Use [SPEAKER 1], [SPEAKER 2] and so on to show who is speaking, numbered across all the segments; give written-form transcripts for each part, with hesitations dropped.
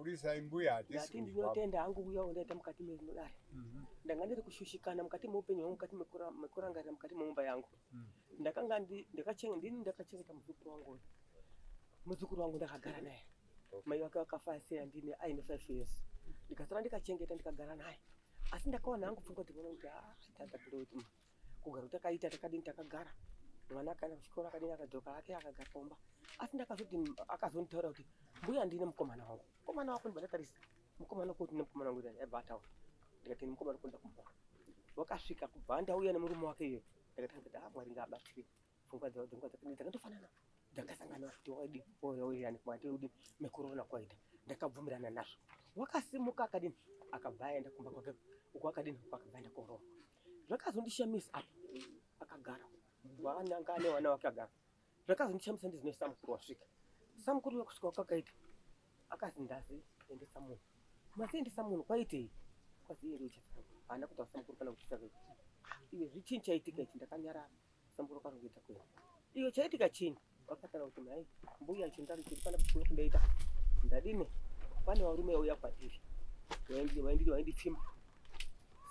[SPEAKER 1] Taurisa imbuya
[SPEAKER 2] ati ndinotenda hangu kuya undaita mukati mezvinodai ndanga ndiri kushushikana mukati meupenyu hwangu mukati mekurangarira mukati meumba yangu ndakanga ndakachengeta muzukuru wangu ndakagara naye mai wake wakafa ndine aine 5 years ndikasara ndikachengeta ndikagara naye asi ndakaona hangu pfungwa ndinoona kuti tata kuti kugara takaita takadini takagara mwana akaenda kuchikora akadini akadzoka ake akagara pamba asi ndakazoti akazonditaura kuti mbuya ndine mukomana wangu mukomana wako ndibadatarisa mukomana kuti mukomana wangu ndibatawo ndikati mukomana kuenda kumba wakasvika kubva ndauya nemurume wake iyo ndakati mwari ngabatsire pfungwa dzandofanana ndakasangana kuti waidi kwati udi mekorona kwaita ndakabvumirana nazvo wakasimuka akadini akabva aenda kumba kwake uko akadini akabva korona zvakazondishamisa apa akagara vananga ane wana wake agara zvakazondishamisa ndizino samukuru wasvika samukuru wekusvika kwakaita akazi ndazi endesa munhu masiendesa munhu kwaitei kwazi iye ndiuchatsanga hana kuti samukuru kana kuti save iwe zvichinyi chaitika ichi ndakanyarara samukuru karokuita kuya iyo chaitika chinyi wakatara kuti mai mbuya ichi ndari chiri pana kuno kundaita ndadini pane varume uya kwatiri waindipfima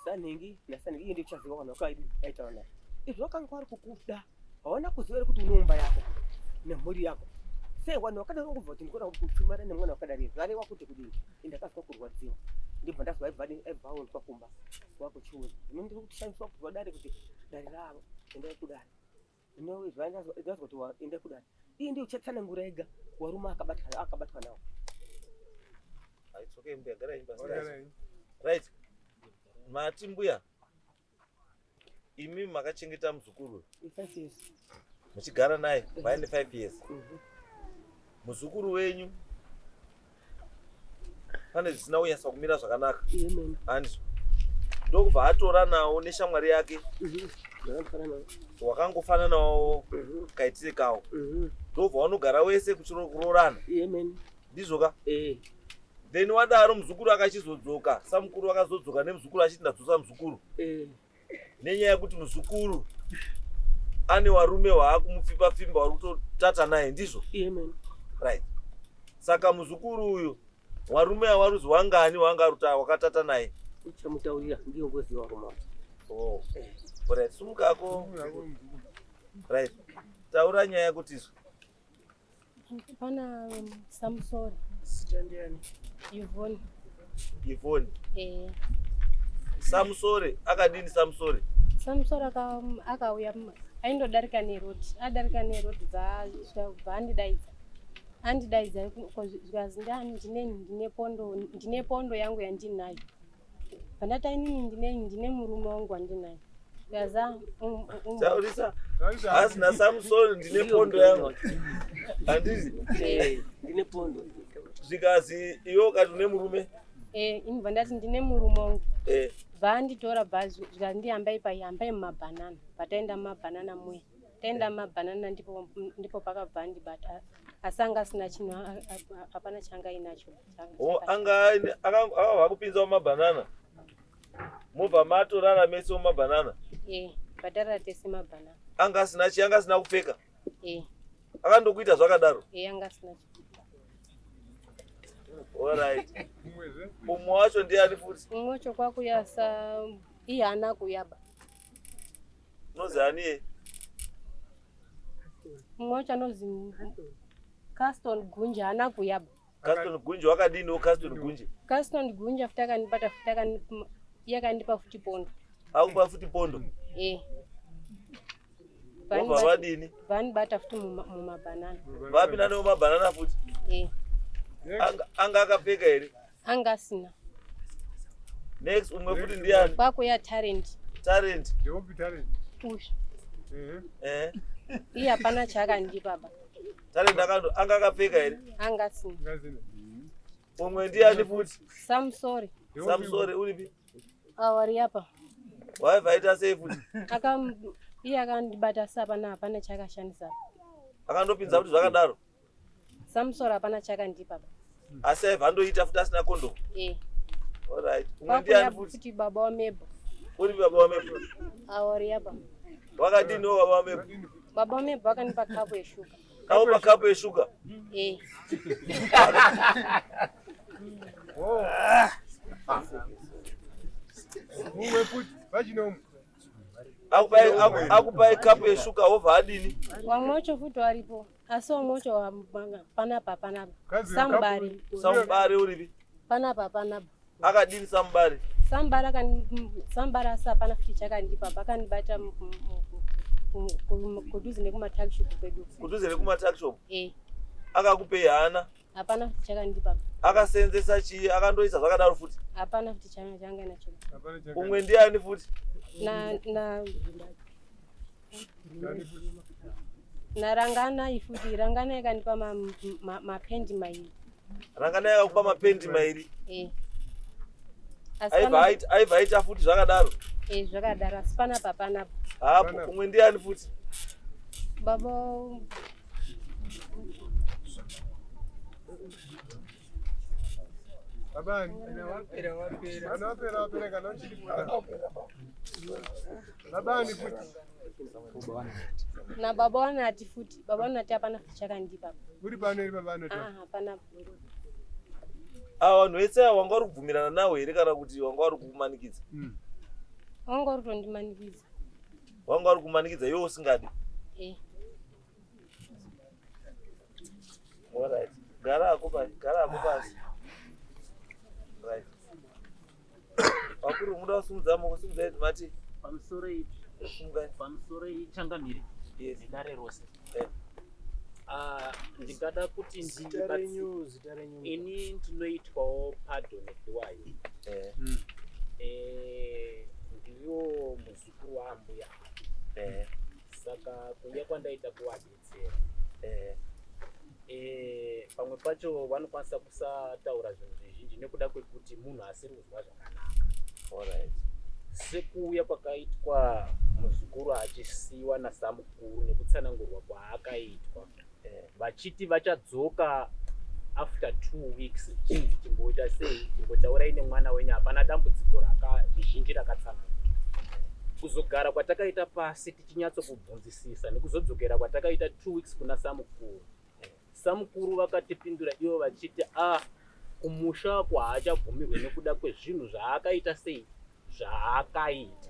[SPEAKER 2] sanhingi nasanhingi iye ndichaziva vanhu vakaidi aitaura naye izvi vakanga vari kukuda hawana kuziva kuti unomba yako nemhuri yako sei vanhu vakadaro kubva kuti ndikona kupfimana nemwana wakadari zvareva kuti kudini indakazwa kurwadziwa ndibva ndazwa aibva aonekwa kumba wakuchiuza ino ndiri kutishandiswa kubva dare kuti dare ravo endai kudare ino ndazwa kuti endai kudare iye ndiye uchatsanangura ega warume akabatwa nawo.
[SPEAKER 3] It's okay, mbuya gara imba. Right. Mati mbuya. Imi makachengeta muzukuru
[SPEAKER 2] 5 years.
[SPEAKER 3] Muchigara naye vaende 5 years. Muzukuru wenyu pane zvisina kunyasa kumira zvakanaka. Handizvo. Ndokubva atora nawo neshamwari yake. Wakangofananawo kaitire kawo. Ndobva vanogara wese kuroorana. Ndizvo ka? Then wadaro muzukuru akachizodzoka, samukuru akazodzoka nemuzukuru achiti ndadzosa muzukuru. Nenyaya yekuti muzukuru ane warume waakumupfimba pfimba vari kutotata naye ndizvo. Right. Saka muzukuru uyu warume awaruzi wangani wakatata naye.
[SPEAKER 2] Uchamutaurira ndiyo ngozi wako.
[SPEAKER 3] Oh. Right. Sumukako. Right. Taura nyaya yekuti izvo.
[SPEAKER 4] Pana Samsori.
[SPEAKER 2] Standeni.
[SPEAKER 4] Yvonne.
[SPEAKER 3] Samsori akadini Samsori?
[SPEAKER 4] Samsori akauya aindodarika neroti. Adarika neroti dzaandidaidza. Andidaidza zvazi ndine pondo yangu yandinayo. Pandati inini ndine murume wangu wandinayo. Gaza
[SPEAKER 3] Taurisa. Asina Samsori ndine pondo yangu. Handizi?
[SPEAKER 2] Ndine pondo.
[SPEAKER 3] Zvikazi iwo kati une murume?
[SPEAKER 4] Inibva ndati ndine murume wangu. Vanditora bhazi zvandihambai hambai mumabhanana. Pataenda mumabhanana muya. Taenda mumabhanana ndipo pakabva ndibata. Asi anga asina chinhu hapana changa inacho.
[SPEAKER 3] Anga vakupinza mumabhanana. Mubva matorana mese mumabhanana?
[SPEAKER 4] Patarara tese mabhanana.
[SPEAKER 3] Anga asina kupfeka?
[SPEAKER 4] Akandokuita
[SPEAKER 3] zvakadaro?
[SPEAKER 4] Anga asina.
[SPEAKER 3] Alright. Umwe wacho ndiani futi?
[SPEAKER 4] Umwe wacho kwakuyasa iye hana kuyaba.
[SPEAKER 3] Nozi ani?
[SPEAKER 4] Umwe wacho anozi Caston Gunja hana kuyaba.
[SPEAKER 3] Caston Gunja wakadini Caston Gunja? Caston
[SPEAKER 4] Gunja futi akanibata futi yakandipa futi pondo.
[SPEAKER 3] Akupa futi pondo? Vobva vadini?
[SPEAKER 4] Vanibata futi mumabhanana.
[SPEAKER 3] Vapinda nemumabhanana futi? Anga akapfeka here?
[SPEAKER 4] Anga asina.
[SPEAKER 3] Next umwe futi ndiani?
[SPEAKER 4] Kwakuya Talent.
[SPEAKER 3] Talent?
[SPEAKER 1] Ndeopi Talent?
[SPEAKER 4] Push. Iye hapana chaakandipa baba.
[SPEAKER 3] Talent anga akapfeka here?
[SPEAKER 4] Anga asina.
[SPEAKER 3] Umwe ndiani futi?
[SPEAKER 4] Samsori.
[SPEAKER 3] Samsori uripi?
[SPEAKER 4] Awari apa.
[SPEAKER 3] Waivhaita sei futi?
[SPEAKER 4] Iye akandibata hapana chaakashandisa.
[SPEAKER 3] Akandopinza futi zvakadaro?
[SPEAKER 4] Samsori hapana chaakandipa baba.
[SPEAKER 3] Asi aibva andoita futi asina kondo? Alright. Umwe ndiani futi?
[SPEAKER 4] Baba wamebo.
[SPEAKER 3] Uripi baba wamebo?
[SPEAKER 4] Awari apa.
[SPEAKER 3] Wakadiniwo baba wamebo?
[SPEAKER 4] Baba wamebo wakanipa kapu yeshuga.
[SPEAKER 3] Akupa kapu yeshuga? akupai kapu yeshuka wobva adini?
[SPEAKER 4] Wamwe wacho futi waripo, asi wamwe wacho panapa.
[SPEAKER 3] Samubare uripi?
[SPEAKER 4] Panapa.
[SPEAKER 3] Akadini Samubare?
[SPEAKER 4] Samubare asi hapana futi chakandipa, pakandibata kudhuze nekumatakishop kwedu.
[SPEAKER 3] Kudhuze nekumatakishop? Akakupei hana?
[SPEAKER 4] Hapana futi chakandipa.
[SPEAKER 3] Akaseenzesa chii? Akandoisa zvakadaro futi?
[SPEAKER 4] Hapana futi changa nacho.
[SPEAKER 3] Umwe ndiani futi?
[SPEAKER 4] Na Rangana ifuti. Rangana yakanipa mapendi mairi.
[SPEAKER 3] Rangana yakakupa mapendi mairi? Aibva aita futi zvakadaro?
[SPEAKER 4] Zvakadaro, asi panapa.
[SPEAKER 3] Hapo umwe ndiani futi?
[SPEAKER 4] Baba
[SPEAKER 1] Abani wapera kana uchiripa. Babani futi.
[SPEAKER 4] Na baba wanati futi. Baba wanati hapana futi chakandipa.
[SPEAKER 1] Uri pano iri pano to.
[SPEAKER 4] Hapana.
[SPEAKER 3] Vanhu vese wanga uri kubvumirana nawo here kana kuti wanga uri kumanikidza?
[SPEAKER 4] Wanga uri kundimanikidza.
[SPEAKER 3] Wanga uri kumanikidza iwe usingadi? Alright. Gara ako pasi. Right. Wakuru muda usumudza mukusumudza mati
[SPEAKER 5] pamusoro ichangamire zidare rose. Ndingada kuti ini ndinoitwawo padho neDhiwayo. Ndiyo muzukuru waambuya. Saka kuuya kwandaita kuwadetsera. Pamwe pacho vanokwanisa kusataura zvinhu zvizhinji nekuda kwekuti munhu asiri kuzwa zvakanaka.
[SPEAKER 3] Alright.
[SPEAKER 5] Sekuuya kwakaitwa muzukuru achisiyiwa nasamukuru nekutsanangurwa kwaakaitwa. Vachiti vachadzoka after 2 weeks. Chimboita sei? Chimbotaurai nemwana wenyu hapana dambudziko zvizhinji rakatsanangurwa. Kuzogara kwatakaita pasi tichinyatsokubvunzisisa nekuzodzokera kwatakaita 2 weeks kuna samukuru. Samukuru vakatipindura ivo vachiti kumusha kwaachabvumirwe nekuda kwezvinhu zvaakaita sei zvaakaita.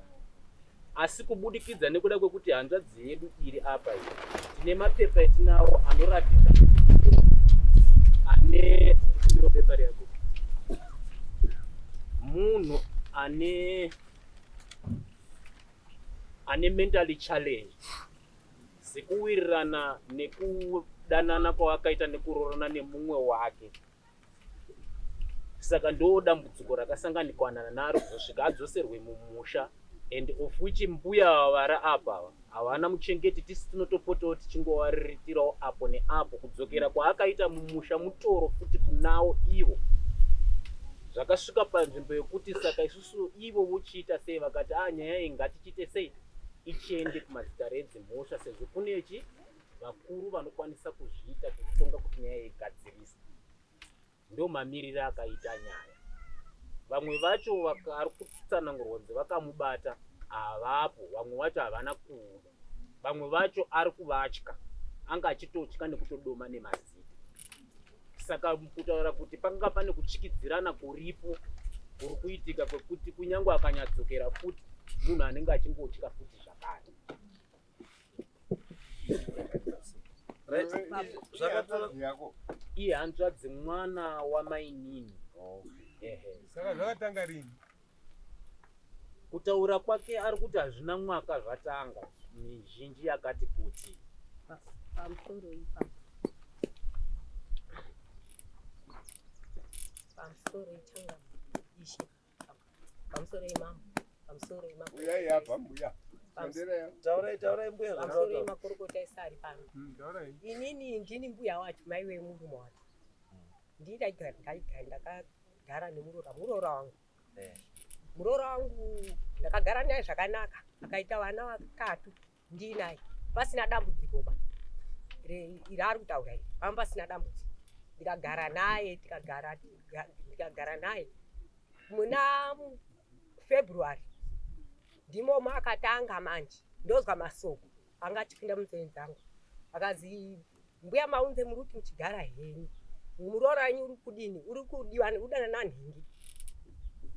[SPEAKER 5] Asi kubudikidza nekuda kwekuti hanzvadzi yedu iri apa iyi tine mapepa etinawo anoratidza ane pepa yako munhu ane mentally challenge sekuwirirana nekudanana kwawakaita nekurorana nemumwe wake. Saka ndo dambudziko rakasanganikwana naro kusvika adzoserwe mumusha, and of which mbuya vari apa havana muchengeti, tisi tinotopotawo tichingovaririrawo apo neapo. Kudzokera kwaakaita mumusha mutoro futi kunawo ivo. Zvakasvika panzvimbo yekuti saka isusu ivo vochiita sei, vakati nyaya iyi ngatichite sei, ichiende kumazita redzimhosva sezvo kunechi vakuru vanokwanisa kuzviita kutonga kuti nyaya igadzirisa. Ndo mamiriro akaita nyaya. Vamwe vacho vari kutsanangurwa kunze vakamubata havapo, vamwe vacho havana kuuya, vamwe vacho ari kuvatya, anga achitotya nekutodoma nemazita. Saka kutaura kuti panga pane kutsvikidzirana kuripo kuri kuitika kwekuti kunyange akanyadzokera futi munhu anenge achimbotya futi zvakare. Iye hanzvadzi mwana wamainini.
[SPEAKER 1] Saka zvakatanga rini?
[SPEAKER 5] Kutaura kwake ari kuti hazvina mwaka zvatanga. Mizhinji yakati kuti
[SPEAKER 6] pamusoro ichanga ishi pamusoro imama pamusoro imama
[SPEAKER 1] uyai hapa mbuya
[SPEAKER 3] taurai mbuya
[SPEAKER 6] pamusoro imakorokota esari pano. Inini ndini mbuya wacho mai wemurume wacho. Ndakagara nemurora wangu. Murora wangu ndakagara naye zvakanaka, akaita vana vatatu ndinaye pasina dambudziko ba. Iri ari kutaura iri pamba pasina dambudziko. Ndikagara naye tikagara naye muna February ndimo makatanga manje ndozwa masoko anga achipinda munzeve angu akazi mbuya maunze muruti muchigara henyu murora wanyu uri kudini, uri kudiwa udana nanhingi.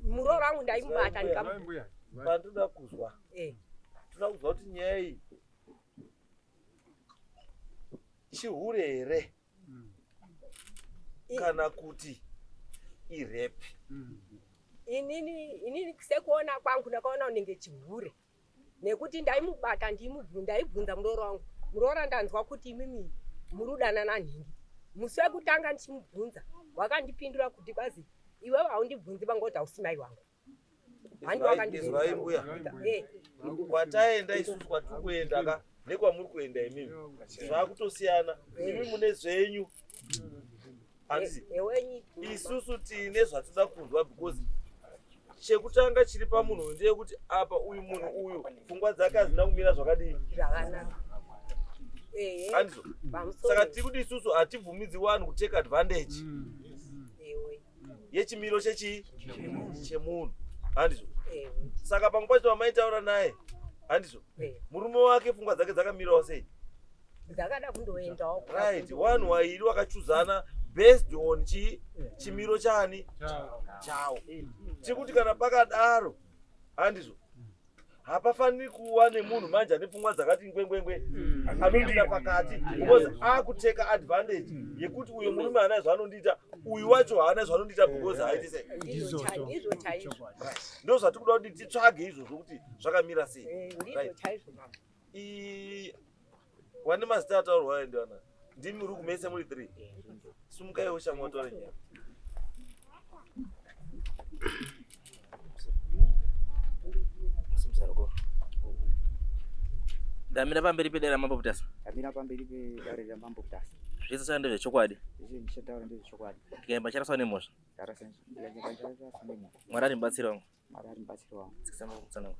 [SPEAKER 6] Murora wangu ndaimubata
[SPEAKER 3] Pandoda kuzwa. Toda kuzwa kuti nyaya iyi chihure here kana kuti irepi.
[SPEAKER 6] Inini sekuona kwangu ndakaona unenge chihure nekuti ndaimubata ndaibvunza muroro wangu, muroro ndanzwa kuti imimi murudana nanhingi. Musi wekutanga ndichimubvunza wakandipindura kuti kwazi iwewe haundibvunzi vangoti hausi mai wangu.
[SPEAKER 3] Ndizwai mbuya, kwataenda isusu kwatiri kuenda nekwamuri kuenda imimi zvakutosiyana. Imi mune zvenyu, handisi isusu tine zvatoda kunzwa, because chekutanga chiri pamunhu ndeyekuti apa uyu munhu uyu pfungwa dzake hazina kumira zvakadini. Handizo saka tiri kuti isusu hatibvumidzi vanhu kuteka advantage yechimiro chemunhu. Handizo saka pamwe pacho pamaitaura naye, handizo murume wake pfungwa dzake dzakamirawo sei?
[SPEAKER 6] Dzakada kundoendawo.
[SPEAKER 3] Right, vanhu vairi vakachuzana based on chimiro chani chawo. Chekuti kana pakadaro, handizo hapafaniri kuva nemunhu manje ane pfungwa dzakati ngwengwengwe anopinda pakati, because akuteka advantage yekuti uyu murume haana zvaanondiita, uyu wacho haana zvaanondiita, because haiti sei. Ndo zvatiri kuda kuti titsvage izvozvo kuti zvakamira sei. Wane mazita ataurwa wayo ndiwana ndimi muri kumese muri 3. Sumukaiwo shamwa taure nyaya.
[SPEAKER 7] Ndamira pamberi pedera mambo kutasa.
[SPEAKER 8] Ndamira pamberi pedera mambo kutasa.
[SPEAKER 7] Zvese sanda zvechokwadi.
[SPEAKER 8] Izvi ndichataura ndezvechokwadi.
[SPEAKER 7] Ndikaimba charaswa nemhosva. Mwari arimbatsira wangu.
[SPEAKER 8] Mwari arimbatsira wangu.
[SPEAKER 7] Tikisama kutsana.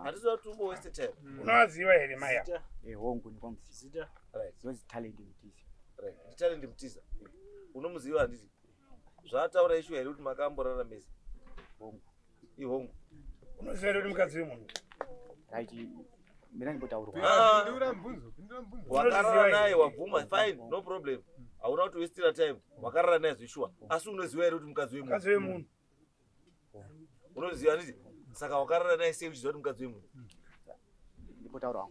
[SPEAKER 3] Hatisa tumbo waste time.
[SPEAKER 1] Unoziva here maya?
[SPEAKER 8] Hongu ndikwamuzita.
[SPEAKER 3] Right.
[SPEAKER 8] Zinonzi talent mutiza.
[SPEAKER 3] Right. Talent mutiza. Unomuziva handiti? Zvataura ishu here kuti makamborara mese.
[SPEAKER 8] Hongu.
[SPEAKER 3] Ihongu.
[SPEAKER 1] Unoziva kuti mukadzi wemunhu.
[SPEAKER 8] Right. Mina ndimbotaurwa.
[SPEAKER 1] Pindura mbunzo.
[SPEAKER 3] Wakarara naye wabvuma, fine, no problem. Hauna kuti wastira time. Wakarara naye zvishua. Asi unoziva here kuti mukadzi wemunhu.
[SPEAKER 1] Mukadzi wemunhu.
[SPEAKER 3] Unoziva handiti? Saka wakarara naye sei uchiziva kuti mukadzi wemunhu.
[SPEAKER 8] Ndimbotaurwa.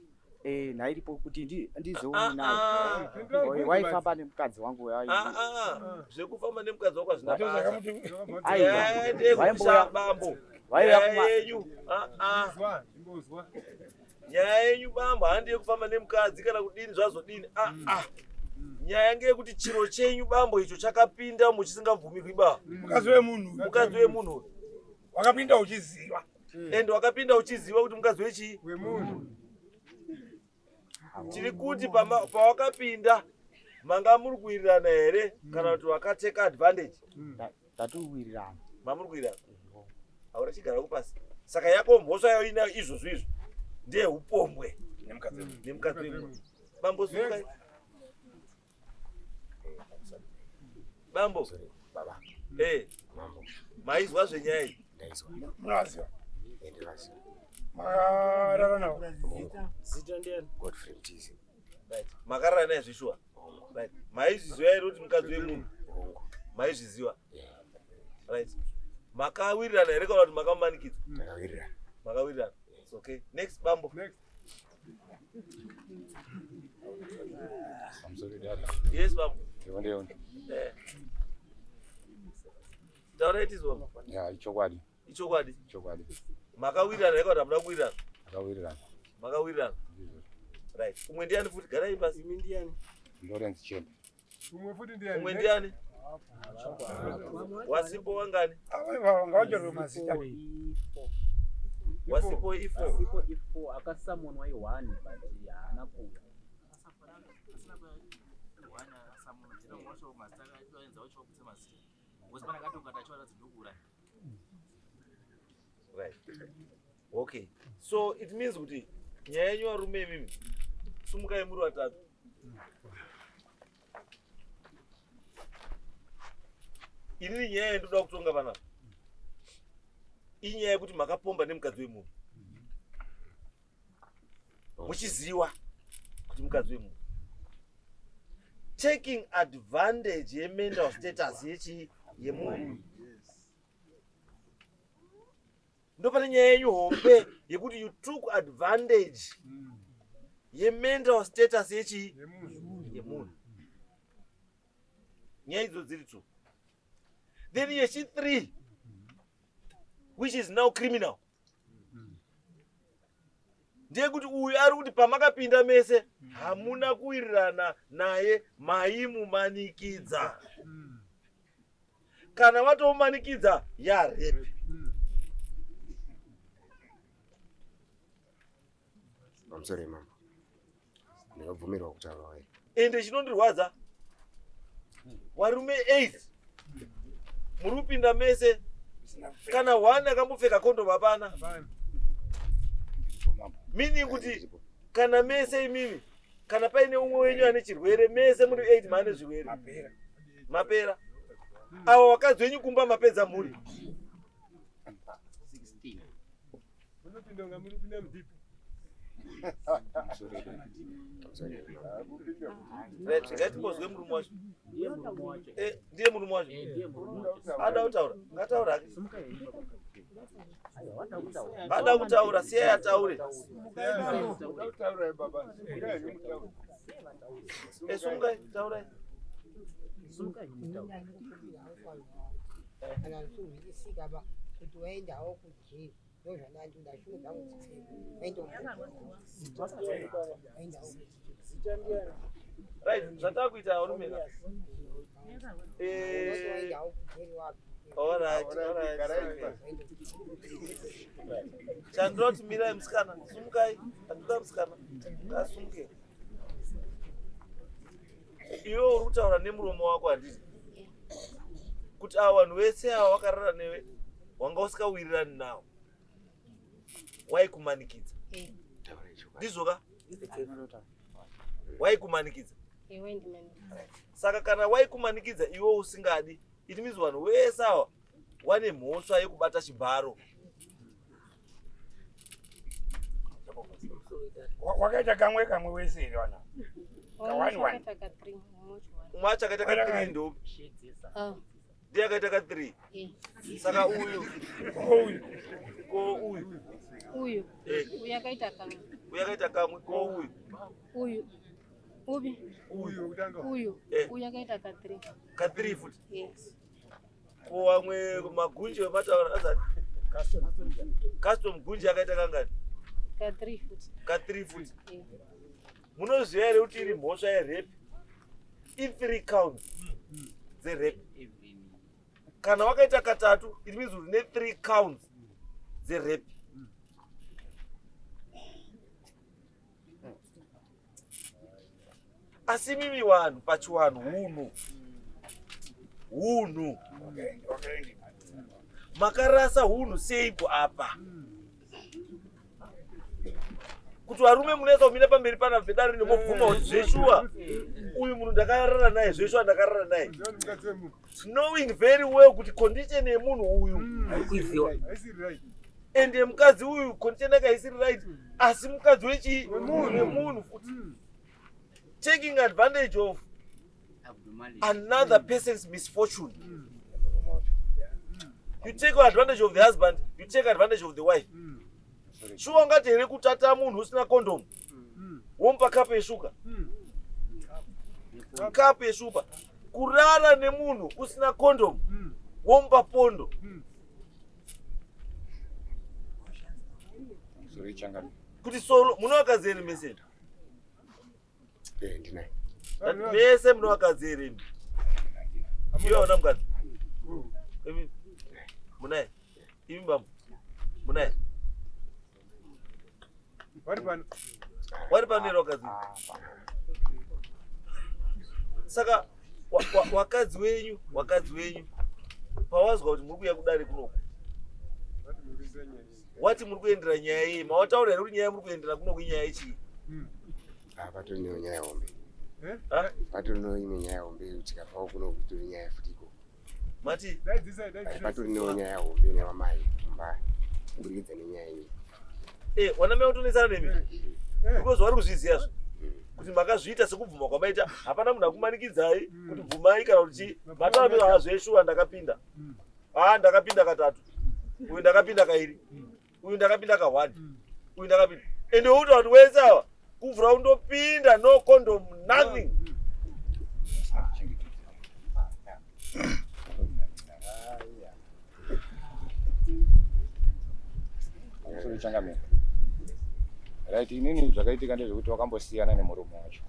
[SPEAKER 8] Nairipo kuti ndizoona naye. Waifamba nemukadzi wangu yayi.
[SPEAKER 3] Zvekufamba nemukadzi wako hazvina basa.
[SPEAKER 8] Ayi.
[SPEAKER 3] Waimboya bambo. Nyaya yenyu. Nyaya yenyu bambo handi yekufamba nemukadzi kana kudini zvazodini. Nyaya ngeyekuti chiro chenyu bambo icho chakapinda muchisingabvumirwi ba.
[SPEAKER 1] Mukadzi wemunhu.
[SPEAKER 3] Mukadzi wemunhu.
[SPEAKER 1] Wakapinda uchiziva.
[SPEAKER 3] Ende wakapinda uchiziva kuti mukadzi wechi
[SPEAKER 1] wemunhu.
[SPEAKER 3] Tiri kuti pawakapinda manga muri kuwirirana here kana kuti wakateka advantage?
[SPEAKER 8] Tatuwirirana.
[SPEAKER 3] Mamuri kuwirirana. Aura chigara kupasi. Saka yako mhosva yayo ina izvozvo izvo. Ndiye upombwe nemukadzi wemunhu. Bambo sukai. Bambo.
[SPEAKER 9] Baba.
[SPEAKER 3] Maizwa zvenyaya iyi?
[SPEAKER 9] Ndaizwa.
[SPEAKER 1] Munaziva.
[SPEAKER 9] Ndiraziva.
[SPEAKER 1] Makarara nawo.
[SPEAKER 5] Zita ndiani?
[SPEAKER 9] Godfrey Mtizi.
[SPEAKER 3] Right. Makarara naye zvishua. Right. Maizviziva here kuti mukadzi wemunhu? Maizviziva. Right. Makawirirana here kana kuti makamumanikidza?
[SPEAKER 9] Makawirirana.
[SPEAKER 3] Makawirirana. It's okay. Next bambo.
[SPEAKER 1] Next.
[SPEAKER 9] I'm sorry dad.
[SPEAKER 3] Yes bambo.
[SPEAKER 9] Ndione.
[SPEAKER 3] Taura itizwa.
[SPEAKER 9] Ya ichokwadi.
[SPEAKER 3] Ichokwadi.
[SPEAKER 9] Ichokwadi.
[SPEAKER 3] Makawirirana here kana kuti hamuna kuwirirana?
[SPEAKER 9] Makawirirana.
[SPEAKER 3] Makawirirana. Right. Umwe ndiani futi? Garai pasi.
[SPEAKER 5] Imi ndiani?
[SPEAKER 9] Lawrence Chembe.
[SPEAKER 1] Umwe futi ndiani?
[SPEAKER 3] Umwe ndiani? Wasipo wangani?
[SPEAKER 1] Ngawacho mazita.
[SPEAKER 3] Wasipo ifo.
[SPEAKER 5] Wasipo ifo akasamonwa i1 but haana kuya.
[SPEAKER 3] Right. Okay. So it means kuti nyaya yenyu varume imimi sumukai muri vatatu. Inini nyaya yendoda kutonga panapa. Inyaya yekuti makapomba nemukadzi wemunhu. Muchiziva kuti mukadzi wemunhu. Taking advantage yemental status yemunhu. ndopane nyaya yenyu hombe yekuti you took advantage yemental status yemunhu. Nyaya idzo dziri 2. Then yechi 3 which is now criminal ndeyekuti uyu ari kuti pamakapinda mese hamuna kuwirirana naye maimumanikidza. Kana watomumanikidza yarepi.
[SPEAKER 10] Mamsore mambo. Ndakabvumirwa kutaura waye.
[SPEAKER 3] Ende chinondirwadza varume 8 muri kupinda mese kana 1 akambopfeka kondom hapana. Meaning kuti kana mese imimi kana paine umwe wenyu ane chirwere mese muri 8 maane zvirwere mapera. Avo vakadzi wenyu kumba mapedza muri. Ngatimbozwe murume wacho. Ndiye murume wacho. Ada kutaura. Ngataura. Ada kutaura siyai ataure. Sungai taura.
[SPEAKER 6] Kana sika ba kuti waendawo kujeri ndozvanandi ndashuka
[SPEAKER 3] right, zvatakuita varume. Alright. Chandoti mirai musikana, sumukai, andida musikana, ngasumuke. Iwe uri kutaura nemuromo wako handiti? Kuti ava vanhu vese ava vakarara newe wanga usikawirirani nawo waikumanikidza. Ndizoka? Waikumanikidza. Saka kana waikumanikidza iwe usingadi, it means vanhu vese ava wane mhosva yekubata chibharo.
[SPEAKER 1] Wakaita kamwe wese iri wana.
[SPEAKER 3] Umwe achakaita ka 3 ndo. Ndiye akaita ka 3. Saka uyu.
[SPEAKER 4] Uyu akaita kamwe.
[SPEAKER 3] Uyu akaita kamwe ko uyu.
[SPEAKER 4] Uyu akaita ka 3.
[SPEAKER 3] Ka 3 futi.
[SPEAKER 4] Yes.
[SPEAKER 3] Ko wamwe magunji wemataura azani. Custom gunji akaita kangani?
[SPEAKER 4] Ka 3 futi.
[SPEAKER 3] Ka 3 futi. Munoziva here kuti iri mhosva yerape i3 counts dzerape. Kana wakaita katatu it means une 3 counts dzerape. Asi mimi vanhu pachivanhu hunhu makarasa hunhu seipo apa kuti varume munoisa kumira pamberi pana vedare nemobvuma zveshuwa uyu munhu ndakarara naye zveshuwa ndakarara naye knowing very well kuti condition yemunhu uyu ende mukadzi uyu condition yake haisiri right asi mukadzi wemunhu futi taking advantage of another person's misfortune. You take advantage of the husband, you take advantage of the wife. Shuwa ngati here kutata munhu usina condom wompa kapu yeshuka. Kapu yeshupa. Kurara nemunhu usina condom wompa pondo. Kuti solo muno akazere mese.
[SPEAKER 10] Ndinai.
[SPEAKER 3] Mese muno akazere. Iwe ona mukadzi. Munai. Imi bambo. Munai. Wari pano wakadzi. Saka wakadzi wenyu pawazwa kuti muri kuya kudare kunoko. Wati muri kuendera nyaya iyi, mawataura kuti nyaya muri kuendera kuno kunyaya ichi.
[SPEAKER 10] Patori nenyaya hombe. Patori nenyaya hombe tikapawo kuno kutori nyaya futiko.
[SPEAKER 3] Mati
[SPEAKER 10] patori nenyaya hombe nevamai mba kuburikidza nenyaya iyi.
[SPEAKER 3] Wana meutonesana nemi. Because vari kuzviziva zvo kuti makazviita sekubvuma kwamaita hapana munhu akumanikidzai kuti bvumai kana kuti mataura hazveshuwa ndakapinda. Ndakapinda katatu. uyu ndakapinda kairi, uyu ndakapinda ka1, uyu ndakapinda. Ende uta kuti wese awa kuvhura undopinda, no condom, nothing.
[SPEAKER 9] Pamusoro Changamire. Right, inini zvakaitika ndezvekuti wakambosiyana nemurume wacho.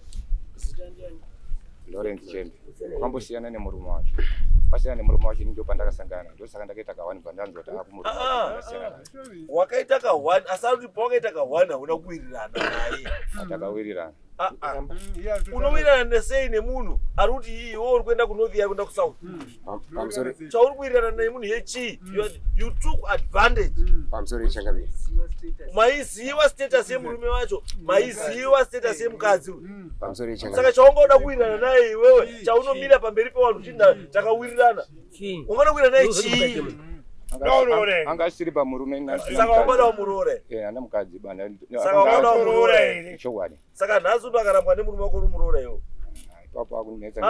[SPEAKER 9] Lawrence Chembe. Wakambosiyana nemurume wacho. Pasiyana nemurume wacho ndio pandakasangana. Ndio saka ndakaita ka1 bandanzo kuti akumurume wacho.
[SPEAKER 3] Wakaita ka1 asati pawakaita ka1 hauna kuwirirana naye.
[SPEAKER 9] Atakawirirana.
[SPEAKER 3] Unowirirana nesei nemunhu ari kuti iwe uri kuenda kunorth yari kuenda kusouth. Chauri kuwirirana nemunhu yechi. You took advantage.
[SPEAKER 10] Pamusoro Changamire.
[SPEAKER 3] Maiziva status yemurume wacho, maiziva status yemukadzi uyu.
[SPEAKER 10] Pamusoro Changamire.
[SPEAKER 3] Saka chaungoda kuwirirana naye iwewe, chaunomira pamberi pevanhu uchinda takawirirana. Ungada kuwirirana naye chii?
[SPEAKER 9] Anga asiri pamurume na.
[SPEAKER 3] Saka wangada wamuroore.
[SPEAKER 9] Ana mukadzi bana.
[SPEAKER 3] Saka wangada wamuroore.
[SPEAKER 9] Chokwadi.
[SPEAKER 3] Saka nhasi ndo akarambwa nemurume wako rumuroora iwo.
[SPEAKER 9] Papa akunetsa.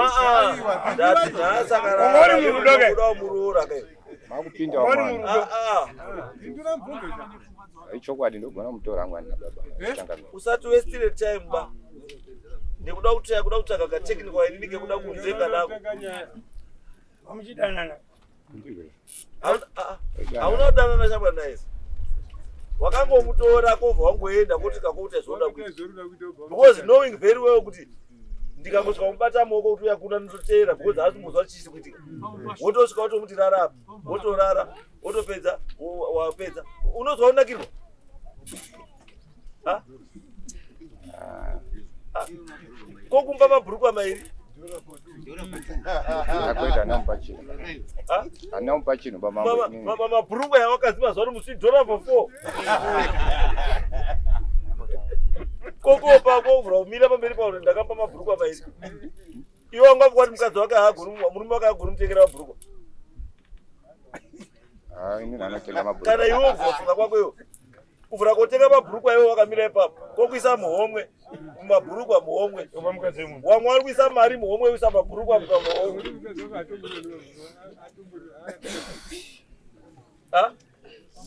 [SPEAKER 3] Ndati nhasi akarambwa wamuroora kai.
[SPEAKER 9] Makupinda wamwana. Chokwadi ndogona mutora ngwani na baba. Changamire.
[SPEAKER 3] Usati wastire time ba. Ndikuda kutsvaka ka technical inini kekuda kunzenga nako.
[SPEAKER 1] Amuchidanana.
[SPEAKER 3] Hauna kudanana shabwa naye. Wakangomutora kovha wangoenda kuti kakuita zvoda kuita. Because knowing very well kuti ndikangosvika kumubata maoko kuti uya kuna ndotera because hasimuzwa chisi kuitika. Wotosvika wotomuti rara, wotorara, wotopedza, wapedza. Unozwa unakirwa? Kokumba mabhurukwa mairi.
[SPEAKER 9] Akwenda namupa chino. Anamupa chino baba.
[SPEAKER 3] Mabhurukwa yawakaziva zvaro musidhora for 4. Kokopa kovhura umira pamberi pauno ndakampa mabhurukwa mairi. Iwe wanga kwati mukadzi wake haagoni, murume wake haagoni mutengera mabhurukwa.
[SPEAKER 9] Ini anotenga mabhurukwa.
[SPEAKER 3] Kana iwe ufunga kwako iwe. Kuvhura kotenga mabhurukwa iwe wakamira ipapo. Kokuisa muhomwe, mabhurukwa muhomwe. Wamwe wari kuisa mari muhomwe uisa mabhurukwa muhomwe.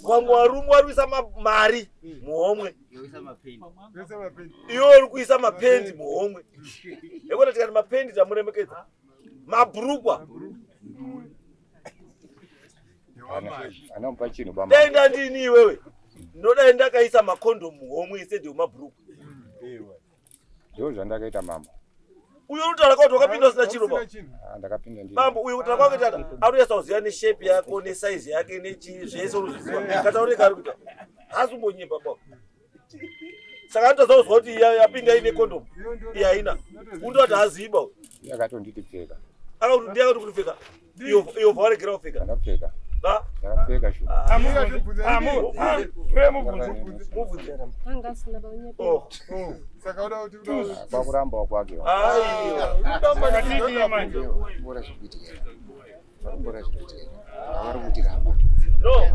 [SPEAKER 3] Wamwe warume wari kuisa mari muhomwe. Iwe uri kuisa mapendi muhomwe. Yekona tikati mapendi tamuremekedza. Mabhurukwa.
[SPEAKER 9] Anamupa chino baba.
[SPEAKER 3] Denda ndini iwewe. Ndoda ndakaisa makondo muhomwe instead of mabhurukwa.
[SPEAKER 9] Ndio zvandakaita mama.
[SPEAKER 3] Uyo rutaura kuti wakapinda usina chiro baba.
[SPEAKER 9] Ndakapinda ndini.
[SPEAKER 3] Mambo uyo rutaura kwako tata aruyesa kuziva neshape yako nesize yake nechi zvese unoziva. Kataurika ari kuita. Hasumbonyimba baba. Saka ndozwa kuti yapinda ine condom. Iya ina. Undoti haziba.
[SPEAKER 9] Yakatonditi pfeka.
[SPEAKER 3] Akakuti ndiyakati kupfeka. Iyo vawaregera kupfeka.
[SPEAKER 9] Ndakapfeka. Ndakapfeka shu.
[SPEAKER 4] Angasina baunyepe.
[SPEAKER 10] Saka uda kuti
[SPEAKER 9] Kwakuramba wakwake.
[SPEAKER 10] bora zvikuitika. Bora zvikuitika. Vari kutiramba.
[SPEAKER 3] No.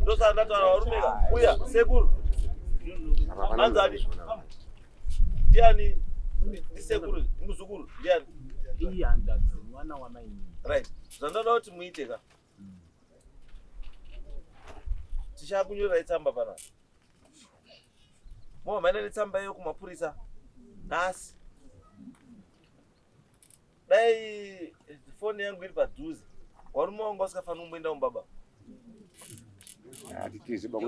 [SPEAKER 3] Ndosa ndataura warumeka. Uya sekuru. Anzani. Ndiani? Ndisekuru, muzukuru. Ndiani?
[SPEAKER 5] Ihandadzi mwana wamaini.
[SPEAKER 3] Right. Zvandoda kuti muite ka. Tichakunyorera tsamba pana. Mwana netsamba yo kumapurisa. Nasi. Dai phone yangu iri padhuze. Warume wangu asikafanira kumboenda kumbaba.
[SPEAKER 9] Hatitiziba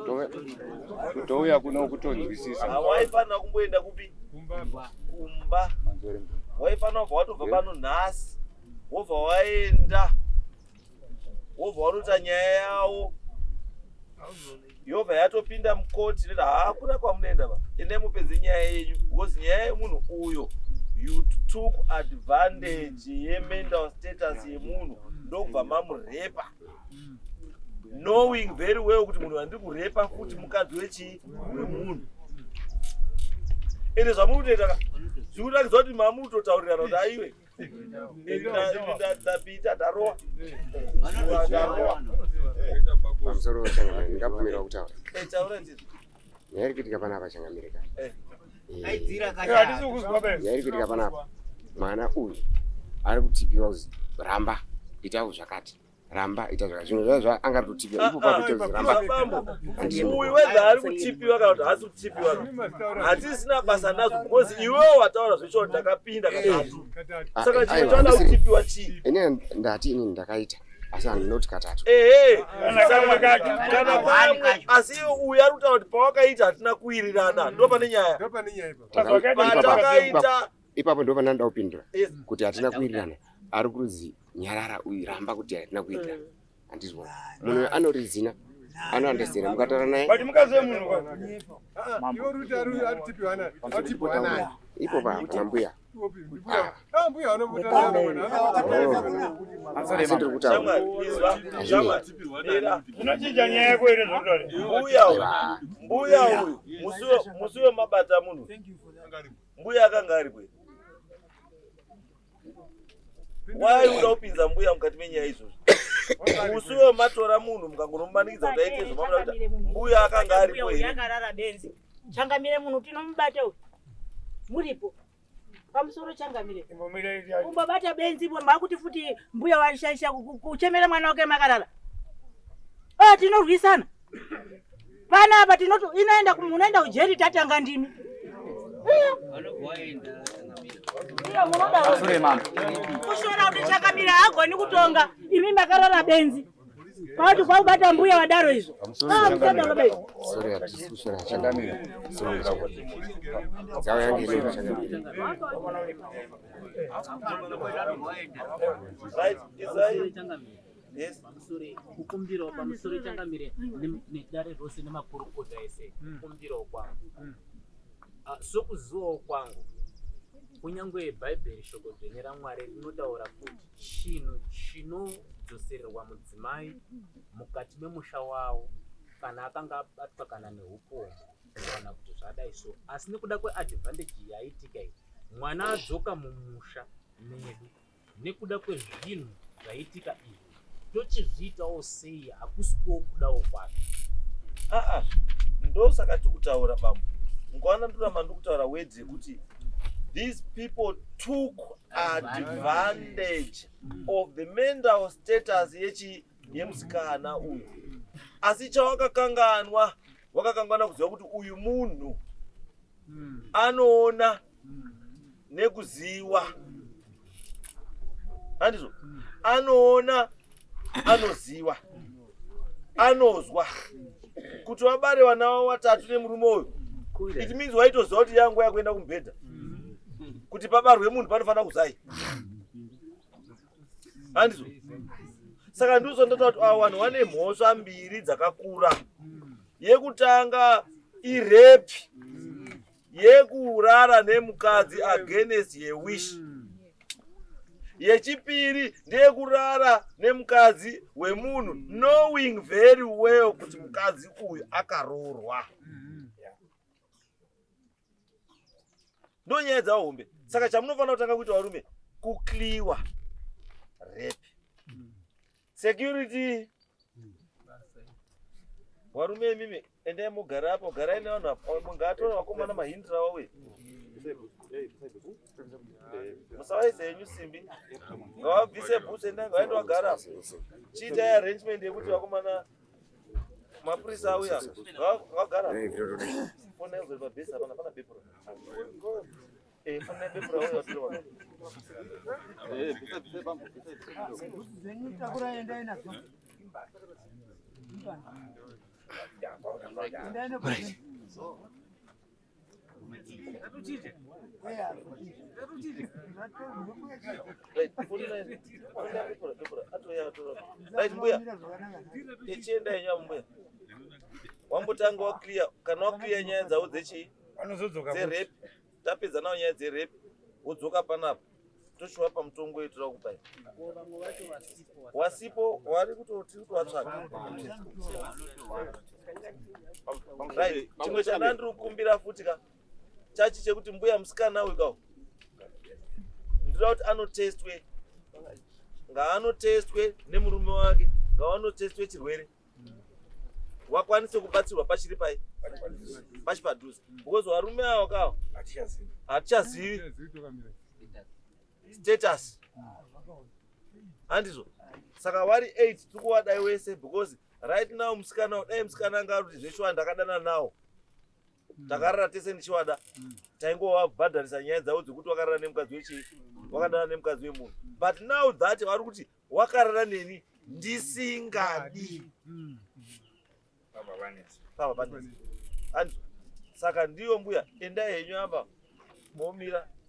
[SPEAKER 9] kutouya kuno kutonzwisisa.
[SPEAKER 3] Hawaifanira kumboenda kupi? Kumba. Waifanira kubva watobva pano nhasi. Wobva waenda. Wobva waruta nyaya yawo. Yobva yatopinda mukoti neda hakuna kwamunoenda ba. Ende mupedze nyaya yenyu. Because nyaya yemunhu uyo you took advantage yemental status yemunhu ndokubva mamurepa. Knowing very well kuti munhu andiri kurepa futi mukadzi wemunhu. Ende zvamunotoita zvirikuratidza kuti mamutotaurirana kuti aiwe ndapita ndarowa.
[SPEAKER 10] Pamusoro Changamire ndikabvumirwa kutaura.
[SPEAKER 3] Taura ndizvo.
[SPEAKER 10] Yairi kuitika panapa Changamire ka. Yairi kuitika panapa. Mwana uyu ari kutipiwa kuzi ramba itawo zvakati. ramba ita zvakazvino zvazvo angatotipira ipo pakuti ramba
[SPEAKER 3] uyu wega ari kutipiwa kana kuti hasi kutipiwa hatisina basa nazvo because iwewo wataura zvecho ndakapinda katatu saka chimwe chanoda kutipiwa chii
[SPEAKER 10] ine ndati ini ndakaita asi handinoti katatu
[SPEAKER 3] kana pamwe asi uyu ari kutaura kuti pawakaita hatina kuwirirana ndo pane nyaya patakaita
[SPEAKER 10] ipapo ndo pananda kupindura kuti hatina kuwirirana ari kuzi Nyarara uyu ramba kuti hatina kuwirirana handizwa munhu anorizina anoandesera mukataura naye
[SPEAKER 1] Bati mukaze munhu kwa.
[SPEAKER 11] Iwo ruti ari tipiwana. Atipiwana.
[SPEAKER 10] Ipo pa kuna mbuya.
[SPEAKER 11] Mbuya
[SPEAKER 1] unochinja nyaya yako ere zvotore.
[SPEAKER 3] Mbuya uyu musiwe mabata munhu. Mbuya akanga ari kwe. Why uda kupinza mbuya mukati menyaya izvozvo? Musiwe matora munhu mukangonomumanikidza kuti aite zvomamuna kuti mbuya akanga ari kwe.
[SPEAKER 12] Yakarara benzi. Changamire munhu tinomubata uyu. Muripo. Pamusoro changamire. Umbabata benzi bwo makuti futi mbuya warishaisha kuchemera mwana wake makarara. Tinorwisana. Pana apa tinoto inaenda kumunaenda ujeri tatanga ndimi.
[SPEAKER 8] Sure mama.
[SPEAKER 12] Kushora kuti changamire agoni kutonga imi makarara benzi. Patu kwa ubata mbuya wadaro hizo.
[SPEAKER 10] Sorry atikusora changamire. Sorry. Zawe yangu ile changamire.
[SPEAKER 3] Right, is
[SPEAKER 5] yes, pamusoro kukumbira pamusoro changamire nedare rose nemakurukota ese kukumbira kwangu sokuziwa kwangu kunyangwe bhaibheri shoko dzvenye raMwari rinotaura kuti chinhu chinodzosererwa mudzimai mukati memusha wawo kana akanga abatwa kana neupomu kana kuti zvadai so asi nekuda kweadvantage yaitika iyi mwana adzoka mumusha medu nekuda kwezvinhu zvaitika izvi tochizviitawo sei hakusiko kudawo kwake
[SPEAKER 3] ndosaka tikutaura bambo ngwana ndoramba ndikutaura words yekuti these people took advantage of the mental status yemusikana uyu asi chawakakanganwa wakakangwana kuziva kuti uyu munhu anoona nekuziva handizvo anoona anoziva anozwa kuti wabare vana vavo vatatu nemurume uyu it means waitoziva kuti yangu yakuenda kumubhedha kuti pabarwe munhu panofanira kuzai handizvo saka ndiso ndotaura kuti ava vanhu vane mhosva mbiri dzakakura yekutanga irepi yekurara nemukadzi against yewish yechipiri ndeyekurara nemukadzi wemunhu knowing very well kuti mukadzi uyu akaroorwa ndonyaya dzahombe saka chamunofanira kutanga kuita varume kukliwa repi security varume imimi endai mugara apo garai nevanhu mungatora vakomana mahindira wawe musavaise yenyu simbi ngavabvise bhutsu endai ngavaenda vagara chiitai arrangement yekuti vakomana mapurisa auya ngavagara fona izori pabhesi hapana pana bhepura fona bhepura auya vatore mbuya tichienda nyaya mbuya wambotanga wakliya kana wakliya nyaya dzavo dzerepi tapedza nawo nyaya dzerepi wodzoka panapa toshuwa pamutongo yetura kupai wasipo wari kutoti watsvaka chimwe chandandiri kukumbira futi ka chachi chekuti mbuya musikana uyu kawo ndinoda kuti anotestwe ngaanotestwe nemurume wake ngaanotestwe chirwere wakwanise kubatsirwa pachiri pai pachi padhuze because varume avo kawo hatichazivi status handizvo saka vari 8 tikuwadai wese because right now musikana dai musikana anga ari kuti zveshuwa ndakadana nawo takarara tese ndichiwada taingovabhadharisa nyaya dzavo dzekuti wakarara nemukadzi wechii wakadana nemukadzi wemunhu but now that vari kuti wakarara neni ndisingadi baba vanesi handizvo saka ndiyo mbuya endai henyu amba momira